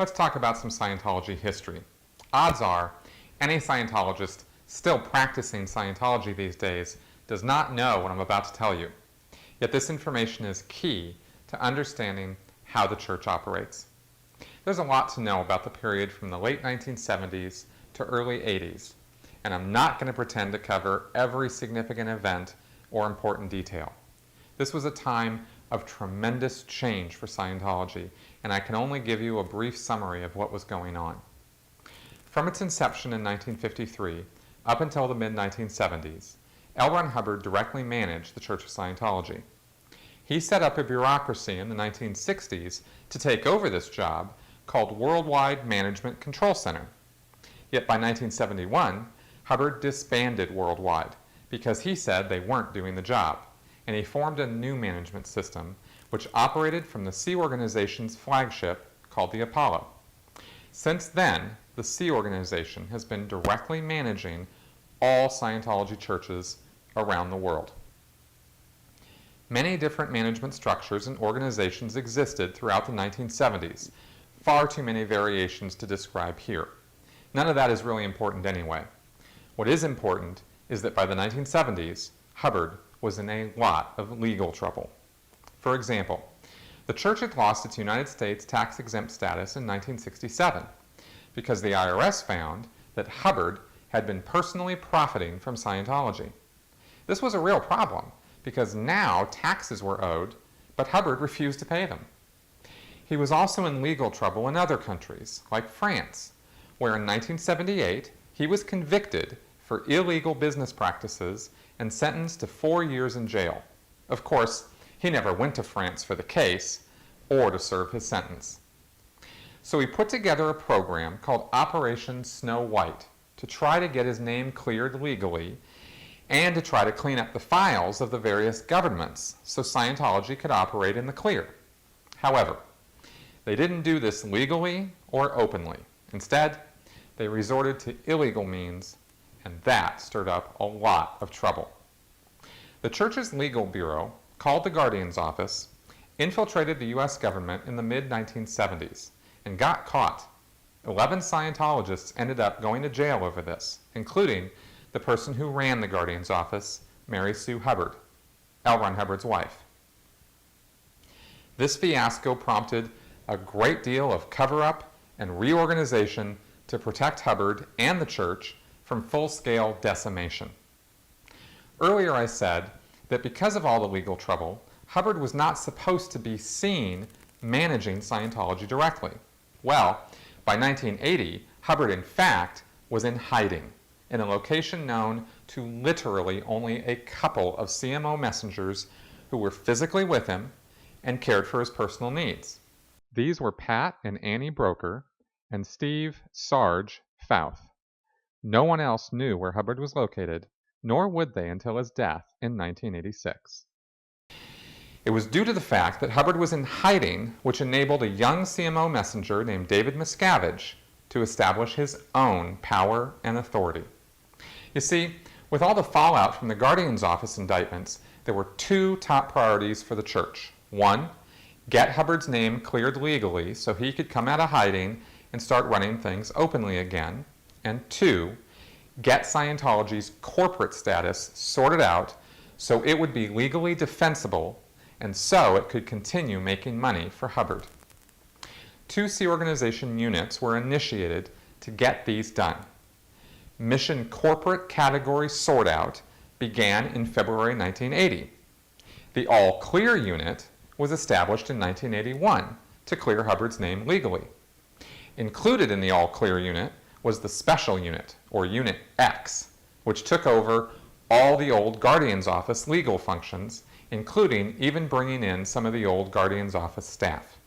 Let's talk about some Scientology history. Odds are, any Scientologist still practicing Scientology these days does not know what I'm about to tell you. Yet this information is key to understanding how the church operates. There's a lot to know about the period from the late 1970s to early 80s, and I'm not going to pretend to cover every significant event or important detail. This was a time of tremendous change for Scientology, and I can only give you a brief summary of what was going on. From its inception in 1953 up until the mid-1970s, L. Ron Hubbard directly managed the Church of Scientology. He set up a bureaucracy in the 1960s to take over this job called Worldwide Management Control Center. Yet by 1971, Hubbard disbanded Worldwide because he said they weren't doing the job, and he formed a new management system which operated from the Sea Organization's flagship called the Apollo. Since then, the Sea Organization has been directly managing all Scientology churches around the world. Many different management structures and organizations existed throughout the 1970s, far too many variations to describe here. None of that is really important anyway. What is important is that by the 1970s, Hubbard was in a lot of legal trouble. For example, the church had lost its United States tax-exempt status in 1967 because the IRS found that Hubbard had been personally profiting from Scientology. This was a real problem because now taxes were owed, but Hubbard refused to pay them. He was also in legal trouble in other countries, like France, where in 1978 he was convicted for illegal business practices and sentenced to 4 years in jail. Of course, he never went to France for the case or to serve his sentence. So he put together a program called Operation Snow White to try to get his name cleared legally and to try to clean up the files of the various governments so Scientology could operate in the clear. However, they didn't do this legally or openly. Instead, they resorted to illegal means, and that stirred up a lot of trouble. The church's legal bureau, called the Guardian's Office, infiltrated the U.S. government in the mid-1970s and got caught. 11 Scientologists ended up going to jail over this, including the person who ran the Guardian's Office, Mary Sue Hubbard, L. Ron Hubbard's wife. This fiasco prompted a great deal of cover-up and reorganization to protect Hubbard and the church from full-scale decimation. Earlier I said that because of all the legal trouble, Hubbard was not supposed to be seen managing Scientology directly. Well, by 1980, Hubbard in fact was in hiding in a location known to literally only a couple of CMO messengers who were physically with him and cared for his personal needs. These were Pat and Annie Broker and Steve Sarge Fouth. No one else knew where Hubbard was located, nor would they until his death in 1986. It was due to the fact that Hubbard was in hiding which enabled a young CMO messenger named David Miscavige to establish his own power and authority. You see, with all the fallout from the Guardian's Office indictments, there were two top priorities for the church. One, get Hubbard's name cleared legally so he could come out of hiding and start running things openly again. And two, get Scientology's corporate status sorted out so it would be legally defensible and so it could continue making money for Hubbard. 2 Sea Organization units were initiated to get these done. Mission Corporate Category Sort Out began in February 1980. The All Clear unit was established in 1981 to clear Hubbard's name legally. Included in the All Clear unit was the Special Unit, or Unit X, which took over all the old Guardian's Office legal functions, including even bringing in some of the old Guardian's Office staff.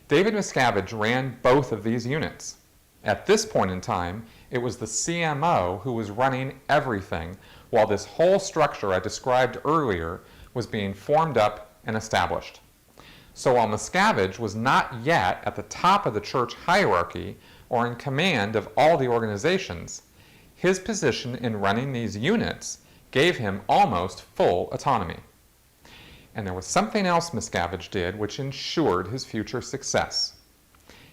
David Miscavige ran both of these units. At this point in time, it was the CMO who was running everything, while this whole structure I described earlier was being formed up and established. So while Miscavige was not yet at the top of the church hierarchy or in command of all the organizations, his position in running these units gave him almost full autonomy. And there was something else Miscavige did which ensured his future success.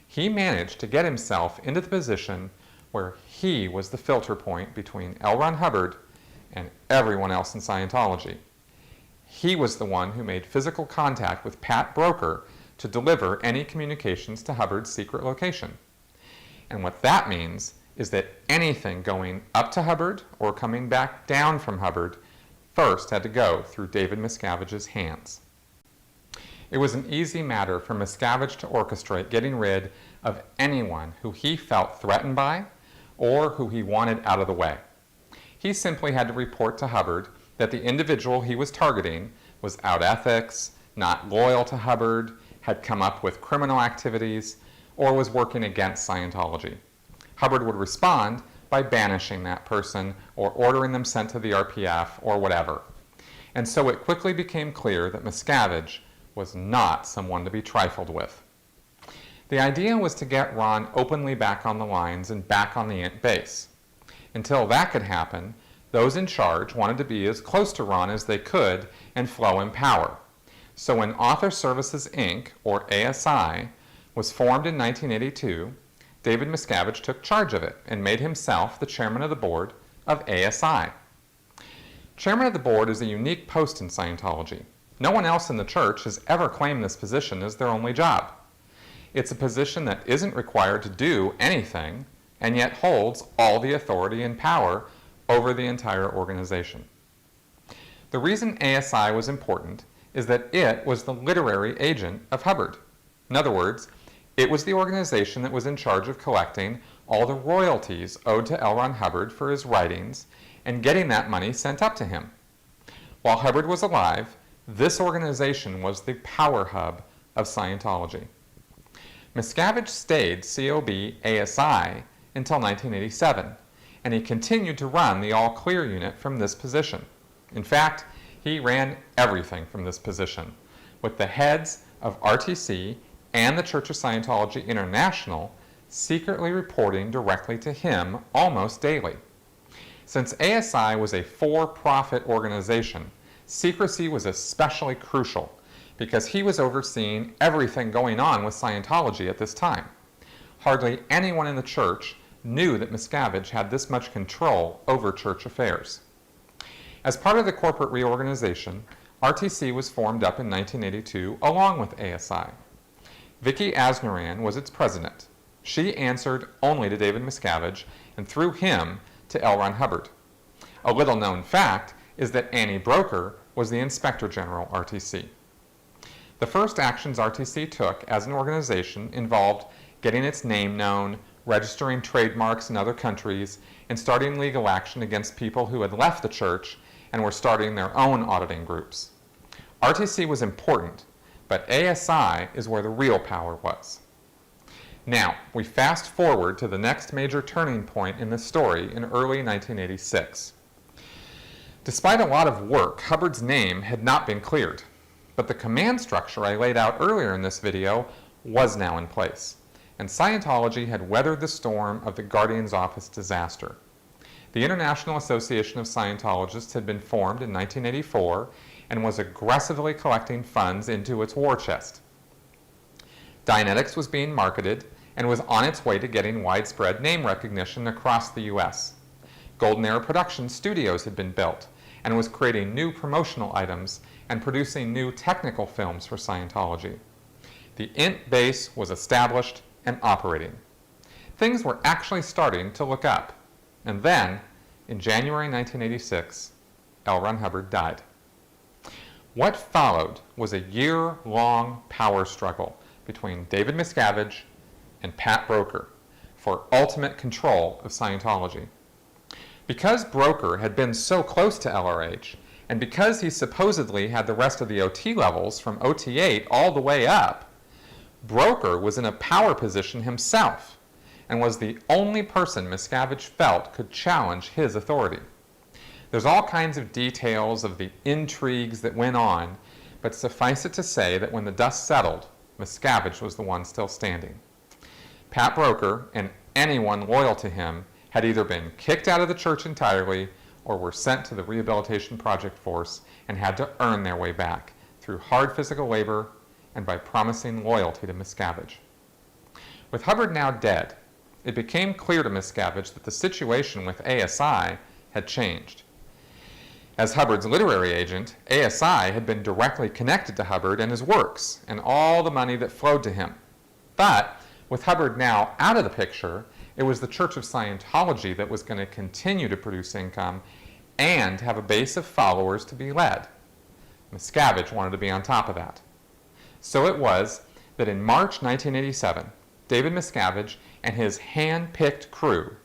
he managed to get himself into the position where he was the filter point between L. Ron Hubbard and everyone else in Scientology. He was the one who made physical contact with Pat Broker to deliver any communications to Hubbard's secret location. And what that means is that anything going up to Hubbard or coming back down from Hubbard first had to go through David Miscavige's hands. It was an easy matter for Miscavige to orchestrate getting rid of anyone who he felt threatened by or who he wanted out of the way. He simply had to report to Hubbard that the individual he was targeting was out ethics, not loyal to Hubbard, had come up with criminal activities, or was working against Scientology. Hubbard would respond by banishing that person or ordering them sent to the RPF or whatever. And so it quickly became clear that Miscavige was not someone to be trifled with. The idea was to get Ron openly back on the lines and back on the int base. Until that could happen, those in charge wanted to be as close to Ron as they could and flow in power. So when Author Services, Inc., or ASI, was formed in 1982, David Miscavige took charge of it and made himself the chairman of the board of ASI. Chairman of the board is a unique post in Scientology. No one else in the church has ever claimed this position as their only job. It's a position that isn't required to do anything and yet holds all the authority and power over the entire organization. The reason ASI was important is that it was the literary agent of Hubbard. In other words, it was the organization that was in charge of collecting all the royalties owed to L. Ron Hubbard for his writings and getting that money sent up to him. While Hubbard was alive, this organization was the power hub of Scientology. Miscavige stayed COB ASI until 1987, and he continued to run the All Clear unit from this position. In fact, he ran everything from this position, with the heads of RTC and the Church of Scientology International secretly reporting directly to him almost daily. Since ASI was a for-profit organization, secrecy was especially crucial because he was overseeing everything going on with Scientology at this time. Hardly anyone in the church knew that Miscavige had this much control over church affairs. As part of the corporate reorganization, RTC was formed up in 1982 along with ASI. Vicki Asnaran was its president. She answered only to David Miscavige and through him to L. Ron Hubbard. A little known fact is that Annie Broker was the Inspector General RTC. The first actions RTC took as an organization involved getting its name known, registering trademarks in other countries, and starting legal action against people who had left the church and were starting their own auditing groups. RTC was important, but ASI is where the real power was. Now, we fast forward to the next major turning point in the story in early 1986. Despite a lot of work, Hubbard's name had not been cleared, but the command structure I laid out earlier in this video was now in place, and Scientology had weathered the storm of the Guardian's Office disaster. The International Association of Scientologists had been formed in 1984 and was aggressively collecting funds into its war chest. Dianetics was being marketed and was on its way to getting widespread name recognition across the U.S. Golden Era Production Studios had been built and was creating new promotional items and producing new technical films for Scientology. The int base was established and operating. Things were actually starting to look up. And then, in January 1986, L. Ron Hubbard died. What followed was a year-long power struggle between David Miscavige and Pat Broker for ultimate control of Scientology. Because Broker had been so close to LRH, and because he supposedly had the rest of the OT levels from OT8 all the way up, Broker was in a power position himself and was the only person Miscavige felt could challenge his authority. There's all kinds of details of the intrigues that went on, but suffice it to say that when the dust settled, Miscavige was the one still standing. Pat Broker and anyone loyal to him had either been kicked out of the church entirely or were sent to the Rehabilitation Project Force and had to earn their way back through hard physical labor and by promising loyalty to Miscavige. With Hubbard now dead, it became clear to Miscavige that the situation with ASI had changed. As Hubbard's literary agent, ASI had been directly connected to Hubbard and his works and all the money that flowed to him. But with Hubbard now out of the picture, it was the Church of Scientology that was going to continue to produce income and have a base of followers to be led. Miscavige wanted to be on top of that. So it was that in March 1987, David Miscavige and his hand-picked crew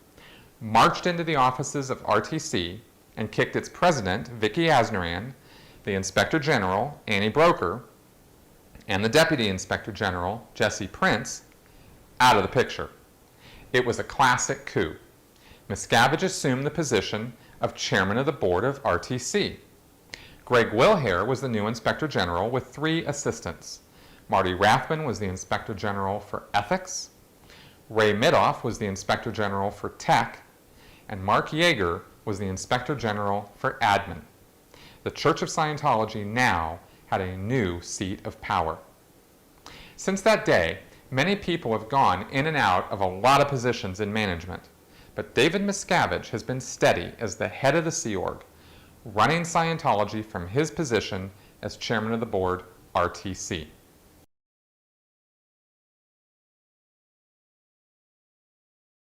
marched into the offices of RTC and kicked its president, Vicky Asneran, the Inspector General, Annie Broker, and the Deputy Inspector General, Jesse Prince, out of the picture. It was a classic coup. Miscavige assumed the position of chairman of the board of RTC. Greg Wilhare was the new Inspector General with 3 assistants. Marty Rathman was the Inspector General for Ethics. Ray Midoff was the Inspector General for Tech. And Mark Yeager was the Inspector General for Admin. The Church of Scientology now had a new seat of power. Since that day, many people have gone in and out of a lot of positions in management, but David Miscavige has been steady as the head of the Sea Org, running Scientology from his position as chairman of the board, RTC.